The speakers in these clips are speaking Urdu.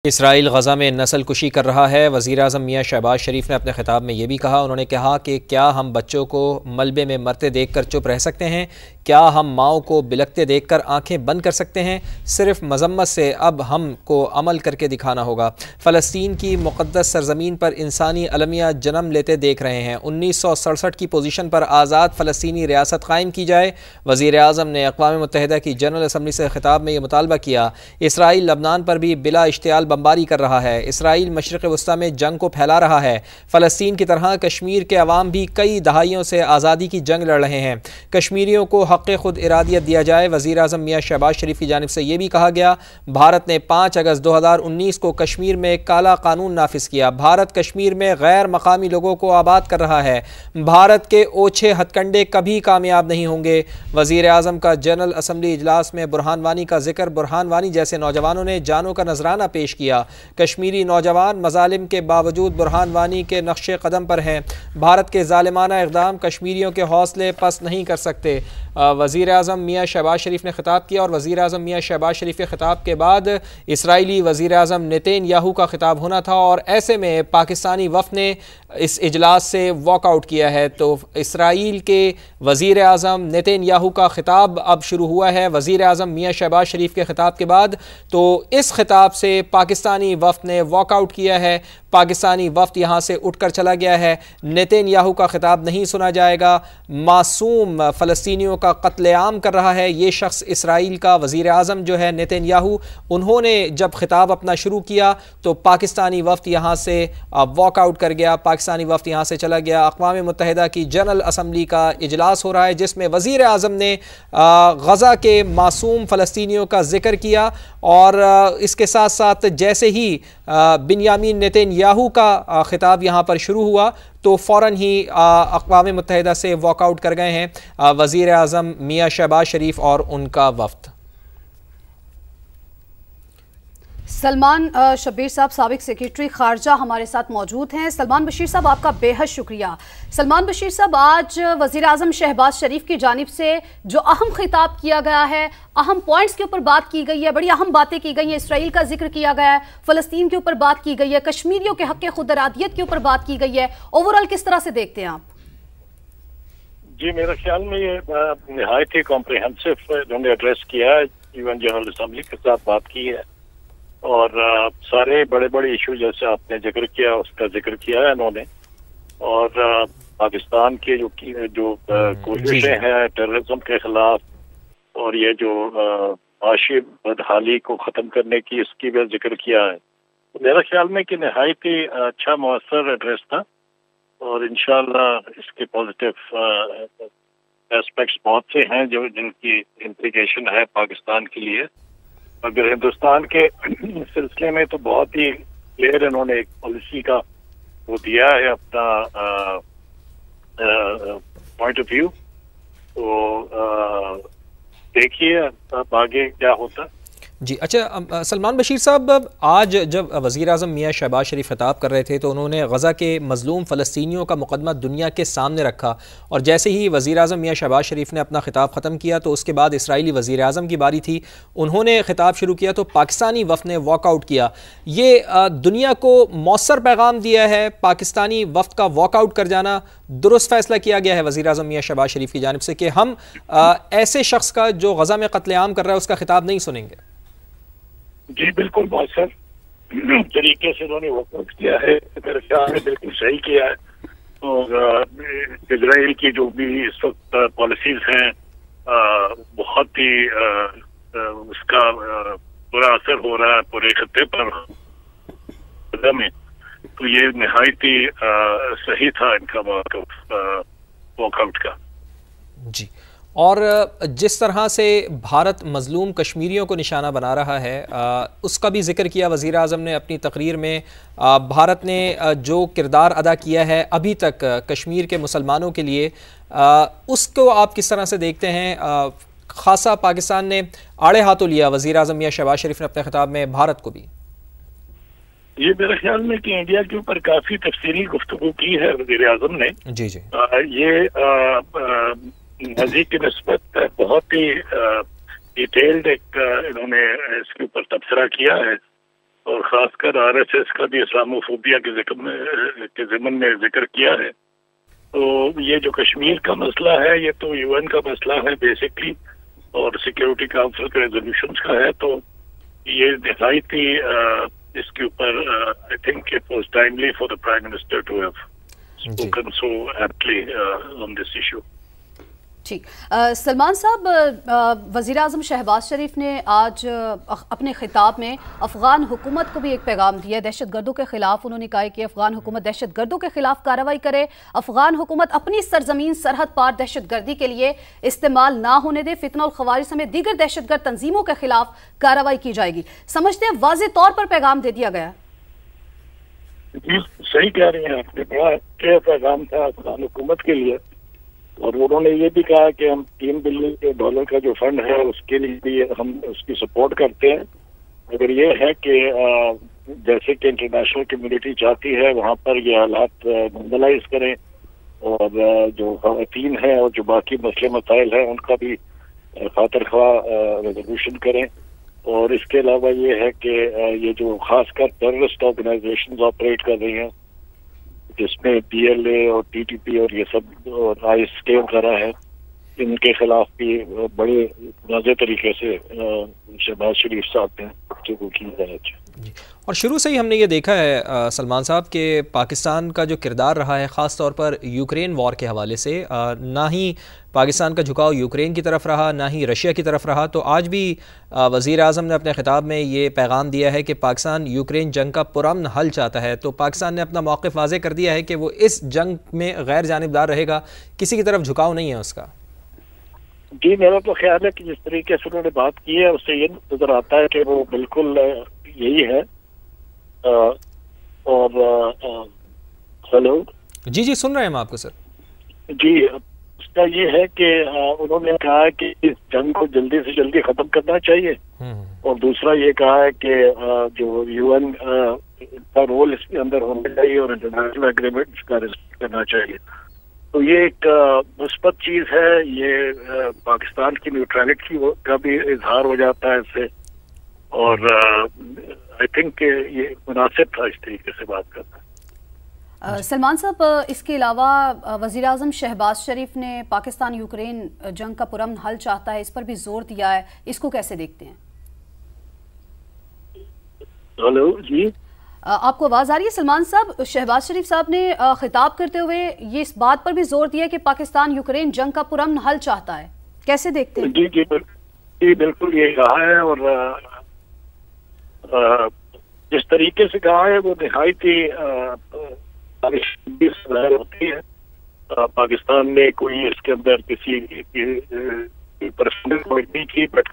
اسرائیل غزہ میں نسل کشی کر رہا ہے۔ وزیر اعظم میاں شہباز شریف نے اپنے خطاب میں یہ بھی کہا، انہوں نے کہا کہ کیا ہم بچوں کو ملبے میں مرتے دیکھ کر چپ رہ سکتے ہیں؟ کیا ہم ماؤں کو بلکتے دیکھ کر آنکھیں بند کر سکتے ہیں؟ صرف مذمت سے اب ہم کو عمل کر کے دکھانا ہوگا۔ فلسطین کی مقدس سرزمین پر انسانی المیہ جنم لیتے دیکھ رہے ہیں۔ 1967 کی پوزیشن پر آزاد فلسطینی ریاست قائم کی جائے۔ وزیر اعظم نے اقوام متحدہ کی جنرل اسمبلی سے خطاب میں یہ مطالبہ کیا۔ اسرائیل لبنان پر بھی بلا اشتعال بمباری کر رہا ہے۔ اسرائیل مشرق وسطی میں جنگ کو پھیلا رہا ہے۔ فلسطین کی طرح کشمیر کے عوام بھی کئی دہائیوں سے آزادی کی جنگ لڑ رہے ہیں۔ کشمیریوں کو حق خود ارادیت دیا جائے۔ وزیر اعظم میاں شہباز شریف کی جانب سے یہ بھی کہا گیا، بھارت نے 5 اگست 2019 کو کشمیر میں کالا قانون نافذ کیا۔ بھارت کشمیر میں غیر مقامی لوگوں کو آباد کر رہا ہے۔ بھارت کے اوچھے ہتھ کنڈے کبھی کامیاب نہیں ہوں گے۔ وزیر اعظم کا جنرل اسمبلی اجلاس میں برہان وانی کا ذکر۔ برہان وانی جیسے نوجوانوں نے جانوں کا نذرانہ پیش کیا۔ کشمیری نوجوان مظالم کے باوجود برہان وانی کے نقش قدم پر ہیں۔ بھارت کے ظالمانہ اقدام کشمیریوں کے حوصلے پست نہیں کر سکتے۔ وزیر اعظم میاں شہباز شریف نے خطاب کیا، اور وزیر اعظم میاں شہباز شریف کے خطاب کے بعد اسرائیلی وزیر اعظم نیتن یاہو کا خطاب ہونا تھا، اور ایسے میں پاکستانی وفد نے اس اجلاس سے واک آؤٹ کیا ہے۔ تو اسرائیل کے وزیر اعظم نیتن یاہو کا خطاب اب شروع ہوا ہے وزیر اعظم میاں شہباز شریف کے خطاب کے بعد۔ تو اس خطاب سے پاکستانی وفد نے واک آؤٹ کیا ہے۔ پاکستانی وفد یہاں سے اٹھ کر چلا گیا ہے۔ نیتن یاہو کا خطاب نہیں سنا جائے گا۔ معصوم فلسطینیوں کا قتل عام کر رہا ہے یہ شخص، اسرائیل کا وزیر اعظم جو ہے نیتن یاہو۔ انہوں نے جب خطاب اپنا شروع کیا تو پاکستانی وفد یہاں سے واک آؤٹ کر گیا، پاکستانی وفد یہاں سے چلا گیا۔ اقوام متحدہ کی جنرل اسمبلی کا اجلاس ہو رہا ہے جس میں وزیر اعظم نے غزہ کے معصوم فلسطینیوں کا ذکر کیا، اور اس کے ساتھ ساتھ جیسے ہی بنیامین نیتن یاہو کا خطاب یہاں پر شروع ہوا تو فوراً ہی اقوام متحدہ سے واک آؤٹ کر گئے ہیں وزیر اعظم میاں شہباز شریف اور ان کا وفد۔ سلمان شبیر صاحب سابق سیکریٹری خارجہ ہمارے ساتھ موجود ہیں۔ سلمان بشیر صاحب آپ کا بے حد شکریہ۔ سلمان بشیر صاحب، آج وزیر اعظم شہباز شریف کی جانب سے جو اہم خطاب کیا گیا ہے، اہم پوائنٹس کے اوپر بات کی گئی ہے، بڑی اہم باتیں کی گئی ہیں۔ اسرائیل کا ذکر کیا گیا ہے، فلسطین کے اوپر بات کی گئی ہے، کشمیریوں کے حق خود ارادیت کے اوپر بات کی گئی ہے۔ اوورآل کس طرح سے دیکھتے ہیں آپ؟ جی، میرے خیال میں یہ نہایت ہی کمپریہنسو انہوں نے ایڈریس کیا ہے، ایون جنرل اسمبلی کے ساتھ بات کی ہے، اور سارے بڑے بڑے ایشو جیسے آپ نے ذکر کیا اس کا ذکر کیا ہے انہوں نے، اور پاکستان کے جو کوششیں ہیں ٹیررزم کے خلاف اور یہ جو معاشی بدحالی کو ختم کرنے کی، اس کی بھی ذکر کیا ہے۔ میرے خیال میں کہ نہایت ہی اچھا مؤثر ایڈریس تھا، اور انشاءاللہ اس کے پازیٹیو ایسپیکٹس بہت سے ہیں جن کی امپلیکیشن ہے پاکستان کے لیے، مگر ہندوستان کے سلسلے میں تو بہت ہی کلیئر انہوں نے ایک پالیسی کا وہ دیا ہے اپنا پوائنٹ آف ویو۔ تو دیکھیے اب آگے کیا ہوتا۔ جی اچھا، سلمان بشیر صاحب، آج جب وزیر اعظم میاں شہباز شریف خطاب کر رہے تھے تو انہوں نے غزہ کے مظلوم فلسطینیوں کا مقدمہ دنیا کے سامنے رکھا، اور جیسے ہی وزیر اعظم میاں شہباز شریف نے اپنا خطاب ختم کیا تو اس کے بعد اسرائیلی وزیر اعظم کی باری تھی، انہوں نے خطاب شروع کیا تو پاکستانی وفد نے واک آؤٹ کیا۔ یہ دنیا کو مؤثر پیغام دیا ہے، پاکستانی وفد کا واک آؤٹ کر جانا درست فیصلہ کیا گیا ہے وزیر اعظم میاں شہباز شریف کی جانب سے کہ ہم ایسے شخص کا جو غزہ میں قتل عام کر رہا ہے اس کا خطاب نہیں سنیں گے۔ جی بالکل، مؤثر طریقے سے انہوں نے وقف کیا ہے، میرے خیال میں بالکل صحیح کیا ہے، اور اسرائیل کی جو بھی اس وقت پالیسیز ہیں بہت ہی اس کا برا اثر ہو رہا ہے پورے خطے پر میں، تو یہ نہایت ہی صحیح تھا ان کا واک آؤٹ کا۔ جی، اور جس طرح سے بھارت مظلوم کشمیریوں کو نشانہ بنا رہا ہے اس کا بھی ذکر کیا وزیر اعظم نے اپنی تقریر میں۔ بھارت نے جو کردار ادا کیا ہے ابھی تک کشمیر کے مسلمانوں کے لیے، اس کو آپ کس طرح سے دیکھتے ہیں؟ خاصا پاکستان نے آڑے ہاتھوں لیا وزیر اعظم میاں شہباز شریف نے اپنے خطاب میں بھارت کو بھی۔ یہ میرے خیال میں کہ انڈیا کے اوپر کافی تفصیلی گفتگو کی ہے وزیر اعظم نے۔ جی جی، یہ ماضی کی نسبت بہت ہی ڈیٹیلڈ ایک انہوں نے اس کے اوپر تبصرہ کیا ہے، اور خاص کر RSS کا بھی اسلاموفوبیا کے ضمن میں ذکر کیا ہے. تو یہ جو کشمیر کا مسئلہ ہے یہ تو UN کا مسئلہ ہے بیسکلی اور سیکیورٹی کاؤنسل کے ریزولوشنز کا ہے. تو یہ نہایت ہی اس کے اوپر I think it was timely for the prime minister to have spoken so aptly on this issue. ٹھیک. سلمان صاحب، وزیر اعظم شہباز شریف نے آج اپنے خطاب میں افغان حکومت کو بھی ایک پیغام دیا. دہشت گردوں کے خلاف انہوں نے کہا کہ افغان حکومت دہشت گردوں کے خلاف کارروائی کرے، افغان حکومت اپنی سرزمین سرحد پار دہشت گردی کے لیے استعمال نہ ہونے دے، فتنہ الخوارج سمیت دیگر دہشت گرد تنظیموں کے خلاف کارروائی کی جائے گی. سمجھتے ہیں واضح طور پر پیغام دے دیا گیا؟ جی صحیح کہہ رہی ہیں آپ نے، بڑا اچھا پیغام تھا افغان حکومت کے لیے. اور انہوں نے یہ بھی کہا کہ ہم $3 بلین کا جو فنڈ ہے اس کے لیے بھی ہم اس کی سپورٹ کرتے ہیں. اگر یہ ہے کہ جیسے کہ انٹرنیشنل کمیونٹی چاہتی ہے وہاں پر یہ حالات نارملائز کریں اور جو خواتین ہیں اور جو باقی مسئلے مسائل ہیں ان کا بھی خاطر خواہ ریزولوشن کریں. اور اس کے علاوہ یہ ہے کہ یہ جو خاص کر ٹیررسٹ آرگنائزیشنز آپریٹ کر رہی ہیں جس میں PLA اور TTP اور یہ سب اور ISK وغیرہ ہے، ان کے خلاف بھی بڑے واضح طریقے سے شہباز شریف صاحب نے گفتگو کی ہے. اور شروع سے ہی ہم نے یہ دیکھا ہے سلمان صاحب کہ پاکستان کا جو کردار رہا ہے خاص طور پر یوکرین وار کے حوالے سے، نہ ہی پاکستان کا جھکاؤ یوکرین کی طرف رہا نہ ہی رشیا کی طرف رہا. تو آج بھی وزیر اعظم نے اپنے خطاب میں یہ پیغام دیا ہے کہ پاکستان یوکرین جنگ کا پرامن حل چاہتا ہے. تو پاکستان نے اپنا موقف واضح کر دیا ہے کہ وہ اس جنگ میں غیر جانبدار رہے گا، کسی کی طرف جھکاؤ نہیں ہے اس کا. جی میرا تو خیال ہے کہ جس طریقے سے انہوں نے بات کی ہے اس سے یہ نظر آتا ہے کہ وہ بالکل یہی ہے. اور ہلو جی سن رہے ہیں ہم آپ کو سر. جی اس کا یہ ہے کہ انہوں نے کہا کہ اس جنگ کو جلدی سے جلدی ختم کرنا چاہیے. اور دوسرا یہ کہا ہے کہ جو UN کا رول اس کے اندر ہونا چاہیے اور انٹرنیشنل ایگریمنٹ کا رسپیکٹ کرنا چاہیے. تو یہ ایک مثبت چیز ہے. یہ پاکستان کی نیوٹرلٹی کا بھی اظہار ہو جاتا ہے اس سے. اور آئی تھنک کہ یہ مناسب تھا اس طریقے سے بات کرنا. سلمان صاحب، اس کے علاوہ وزیر اعظم شہباز شریف نے پاکستان یوکرین جنگ کا پرامن حل چاہتا ہے، اس پر بھی زور دیا ہے، اس کو کیسے دیکھتے ہیں؟ ہلو جی آپ کو آواز آ رہی ہے سلمان صاحب؟ شہباز شریف صاحب نے خطاب کرتے ہوئے یہ اس بات پر بھی زور دیا کہ پاکستان یوکرین جنگ کا پرامن حل چاہتا ہے، کیسے دیکھتے ہیں؟ جی بالکل یہ کہا ہے. اور جس طریقے سے کہا ہے وہ نہایت ہی ظاہر ہوتی ہے. پاکستان نے کوئی اس کے اندر کسی پرسنل پوائنٹ نہیں کی بٹ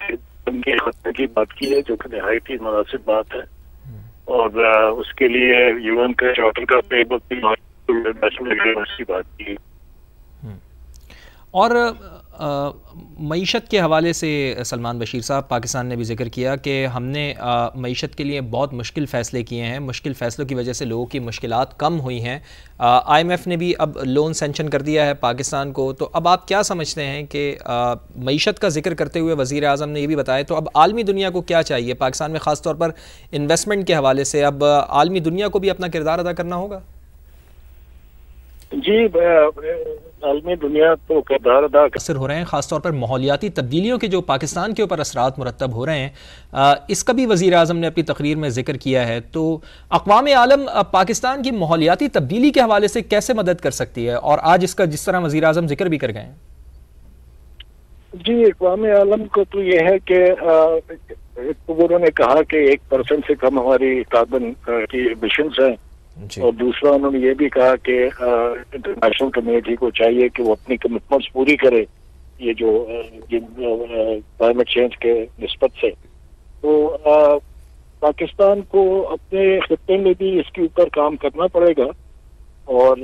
ان کے خطے کی بات کی ہے جو کہ نہایت ہی مناسب بات ہے. اور اس کے لیے UN کا چارٹر کا فریم ورک کی بات کی. اور معیشت کے حوالے سے سلمان بشیر صاحب، پاکستان نے بھی ذکر کیا کہ ہم نے معیشت کے لیے بہت مشکل فیصلے کیے ہیں، مشکل فیصلوں کی وجہ سے لوگوں کی مشکلات کم ہوئی ہیں. IMF نے بھی اب لون سینکشن کر دیا ہے پاکستان کو. تو اب آپ کیا سمجھتے ہیں کہ معیشت کا ذکر کرتے ہوئے وزیر اعظم نے یہ بھی بتایا، تو اب عالمی دنیا کو کیا چاہیے پاکستان میں خاص طور پر انویسٹمنٹ کے حوالے سے؟ اب عالمی دنیا کو بھی اپنا کردار ادا کرنا ہوگا. جی عالمی دنیا تو کردار ادا اثر ہو رہے ہیں، خاص طور پر ماحولیاتی تبدیلیوں کے جو پاکستان کے اوپر اثرات مرتب ہو رہے ہیں، اس کا بھی وزیر اعظم نے اپنی تقریر میں ذکر کیا ہے. تو اقوام عالم پاکستان کی ماحولیاتی تبدیلی کے حوالے سے کیسے مدد کر سکتی ہے؟ اور آج اس کا جس طرح وزیر اعظم ذکر بھی کر گئے ہیں. جی اقوام عالم کو تو یہ ہے کہ انہوں نے کہا کہ 1% سے کم ہماری کاربن کی ایمیشنز ہیں. اور دوسرا انہوں نے یہ بھی کہا کہ انٹرنیشنل کمیونٹی کو چاہیے کہ وہ اپنی کمٹمنٹس پوری کرے یہ جو کلائمیٹ چینج کے نسبت سے. تو پاکستان کو اپنے خطے میں بھی اس کے اوپر کام کرنا پڑے گا. اور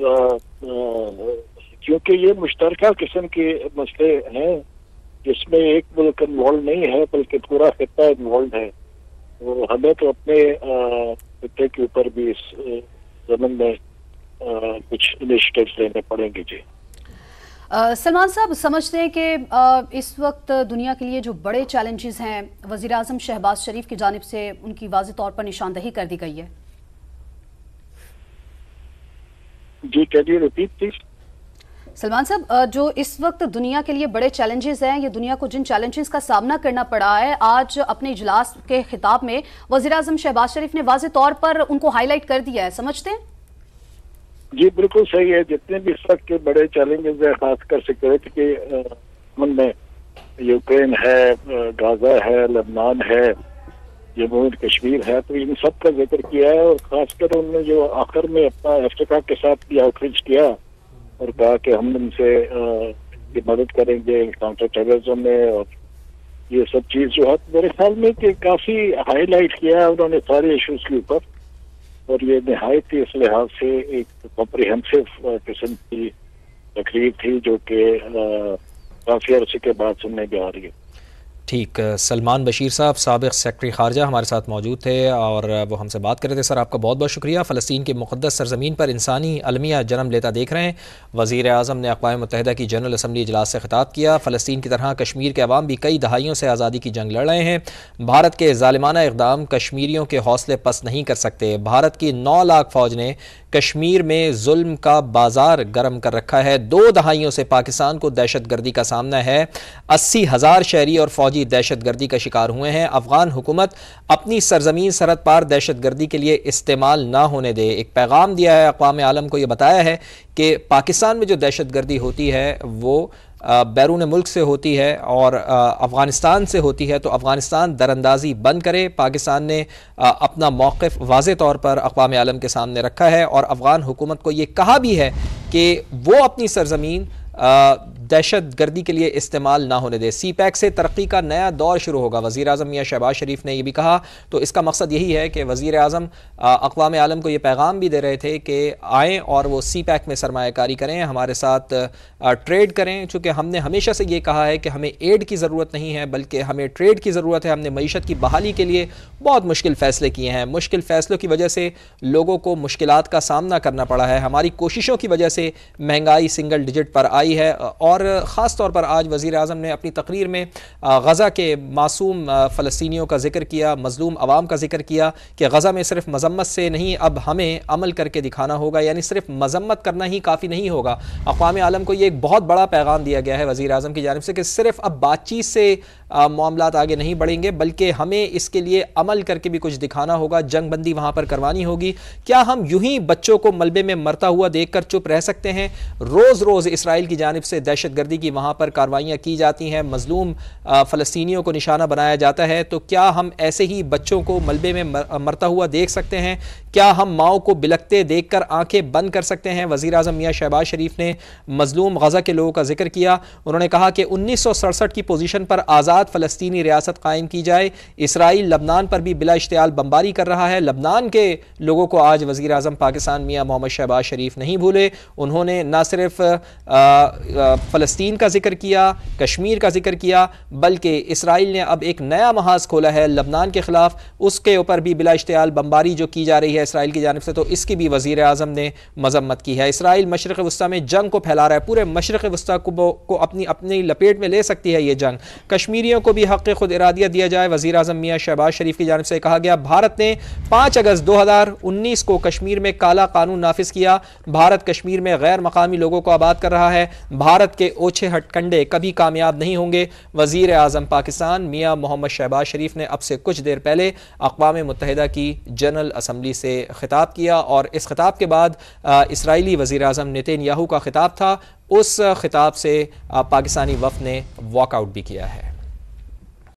کیونکہ یہ مشترکہ قسم کے مسئلے ہیں جس میں ایک ملک انوالو نہیں ہے بلکہ پورا خطہ انوالو ہے. تو ہمیں تو اپنے خطے کے اوپر بھی اس زمین میں کچھ انیشیٹیوز لینے پڑیں گے. جی سلمان صاحب سمجھتے ہیں کہ اس وقت دنیا کے لیے جو بڑے چیلنجز ہیں وزیر اعظم شہباز شریف کی جانب سے ان کی واضح طور پر نشاندہی کر دی گئی ہے؟ جی کیجیے ریپیٹ پلیز. سلمان صاحب جو اس وقت دنیا کے لیے بڑے چیلنجز ہیں، یہ دنیا کو جن چیلنجز کا سامنا کرنا پڑا ہے، آج اپنے اجلاس کے خطاب میں وزیر اعظم شہباز شریف نے واضح طور پر ان کو ہائی لائٹ کر دیا ہے، سمجھتے ہیں؟ جی بالکل صحیح ہے. جتنے بھی اس وقت کے بڑے چیلنجز ہیں، خاص کر سیکورٹی کے امن میں، یوکرین ہے، غزہ ہے، لبنان ہے، جموں کشمیر ہے، تو ان سب کا ذکر کیا ہے. اور خاص کر انہوں نے جو آخر میں اپنا افریقہ کے ساتھ بھی آؤٹ ریچ کیا اور کہا کہ ہم ان سے مدد کریں گے کاؤنٹر ٹیررزم میں، اور یہ سب چیز جو ہے میرے خیال میں کہ کافی ہائی لائٹ کیا ہے انہوں نے سارے ایشوز کے اوپر. اور یہ نہایت ہی اس لحاظ سے ایک کمپریہنسو قسم کی تقریر تھی جو کہ کافی عرصے کے بعد سننے میں آ رہی ہے. ٹھیک، سلمان بشیر صاحب سابق سیکرٹری خارجہ ہمارے ساتھ موجود تھے اور وہ ہم سے بات کر رہے تھے. سر آپ کا بہت بہت شکریہ. فلسطین کی مقدس سرزمین پر انسانی المیہ جنم لیتا دیکھ رہے ہیں. وزیر اعظم نے اقوام متحدہ کی جنرل اسمبلی اجلاس سے خطاب کیا. فلسطین کی طرح کشمیر کے عوام بھی کئی دہائیوں سے آزادی کی جنگ لڑ رہے ہیں. بھارت کے ظالمانہ اقدام کشمیریوں کے حوصلے پست نہیں کر سکتے. بھارت کی 9 لاکھ فوج نے کشمیر میں ظلم کا بازار گرم کر رکھا ہے. 2 دہائیوں سے پاکستان کو دہشت گردی کا سامنا ہے. 80,000 شہری اور فوجی دہشت گردی کا شکار ہوئے ہیں. افغان حکومت اپنی سرزمین سرحد پار دہشت گردی کے لیے استعمال نہ ہونے دے. ایک پیغام دیا ہے اقوام عالم کو، یہ بتایا ہے کہ پاکستان میں جو دہشت گردی ہوتی ہے وہ بیرون ملک سے ہوتی ہے اور افغانستان سے ہوتی ہے، تو افغانستان دراندازی بند کرے. پاکستان نے اپنا موقف واضح طور پر اقوام عالم کے سامنے رکھا ہے اور افغان حکومت کو یہ کہا بھی ہے کہ وہ اپنی سرزمین دہشت گردی کے لیے استعمال نہ ہونے دے. سی پیک سے ترقی کا نیا دور شروع ہوگا. وزیر اعظم میاں شہباز شریف نے یہ بھی کہا. تو اس کا مقصد یہی ہے کہ وزیر اعظم اقوام عالم کو یہ پیغام بھی دے رہے تھے کہ آئیں اور وہ سی پیک میں سرمایہ کاری کریں، ہمارے ساتھ ٹریڈ کریں، چونکہ ہم نے ہمیشہ سے یہ کہا ہے کہ ہمیں ایڈ کی ضرورت نہیں ہے بلکہ ہمیں ٹریڈ کی ضرورت ہے. ہم نے معیشت کی بحالی کے لیے بہت مشکل فیصلے کیے ہیں. مشکل فیصلوں کی وجہ سے لوگوں کو مشکلات کا سامنا کرنا پڑا ہے. ہماری کوششوں کی وجہ سے مہنگائی سنگل ڈیجٹ پر آئی ہے. اور خاص طور پر آج وزیر اعظم نے اپنی تقریر میں غزہ کے معصوم فلسطینیوں کا ذکر کیا، مظلوم عوام کا ذکر کیا کہ غزہ میں صرف مذمت سے نہیں، اب ہمیں عمل کر کے دکھانا ہوگا. یعنی صرف مذمت کرنا ہی کافی نہیں ہوگا. اقوام عالم کو یہ ایک بہت بڑا پیغام دیا گیا ہے وزیر اعظم کی جانب سے کہ صرف اب بات چیت سے معاملات آگے نہیں بڑھیں گے بلکہ ہمیں اس کے لیے عمل کر کے بھی کچھ دکھانا ہوگا. جنگ بندی وہاں پر کروانی ہوگی. کیا ہم یوں ہی بچوں کو ملبے میں مرتا ہوا دیکھ کر چپ رہ سکتے ہیں؟ روز روز اسرائیل کی جانب سے دہشت گردی کی وہاں پر کاروائیاں کی جاتی ہیں، مظلوم فلسطینیوں کو نشانہ بنایا جاتا ہے. تو کیا ہم ایسے ہی بچوں کو ملبے میں مرتا ہوا دیکھ سکتے ہیں؟ کیا ہم ماؤں کو بلکتے دیکھ کر آنکھیں بند کر سکتے ہیں؟ وزیر اعظم میاں شہباز شریف نے مظلوم غزہ کے لوگوں کا ذکر کیا. انہوں نے کہا کہ 1967 کی پوزیشن پر آزاد فلسطینی ریاست قائم کی جائے. اسرائیل لبنان پر بھی بلا اشتعال بمباری کر رہا ہے. لبنان کے لوگوں کو آج وزیر اعظم پاکستان میاں محمد شہباز شریف نہیں بھولے. انہوں نے نہ صرف فلسطین کا ذکر کیا، کشمیر کا ذکر کیا، بلکہ اسرائیل نے اب ایک نیا محاذ کھولا ہے لبنان کے خلاف. اس کے اوپر بھی بلا اشتعال بمباری جو کی جا رہی ہے اسرائیل کی جانب سے، تو اس کی بھی وزیر اعظم نے مذمت کی ہے. اسرائیل مشرق وسطیٰ میں جنگ کو پھیلا رہا ہے. پورے مشرق وسطیٰ کو اپنی لپیٹ میں لے سکتی ہے یہ جنگ. کشمیریوں کو بھی حق خود ارادیہ دیا جائے. وزیر اعظم میاں شہباز شریف کی جانب سے کہا گیا بھارت نے 5 اگست 2019 کو کشمیر میں کالا قانون نافذ کیا. بھارت کشمیر میں غیر مقامی لوگوں کو آباد کر رہا ہے. بھارت کے اوچھے ہٹ کنڈے کبھی کامیاب نہیں ہوں گے. وزیر اعظم پاکستان میاں محمد شہباز شریف نے اب سے کچھ دیر پہلے اقوام متحدہ کی جنرل اسمبلی سے خطاب کیا اور اس خطاب کے بعد اسرائیلی وزیر اعظم نیتن یاہو کا خطاب تھا. اس خطاب سے پاکستانی وفد نے واک آؤٹ بھی کیا ہے.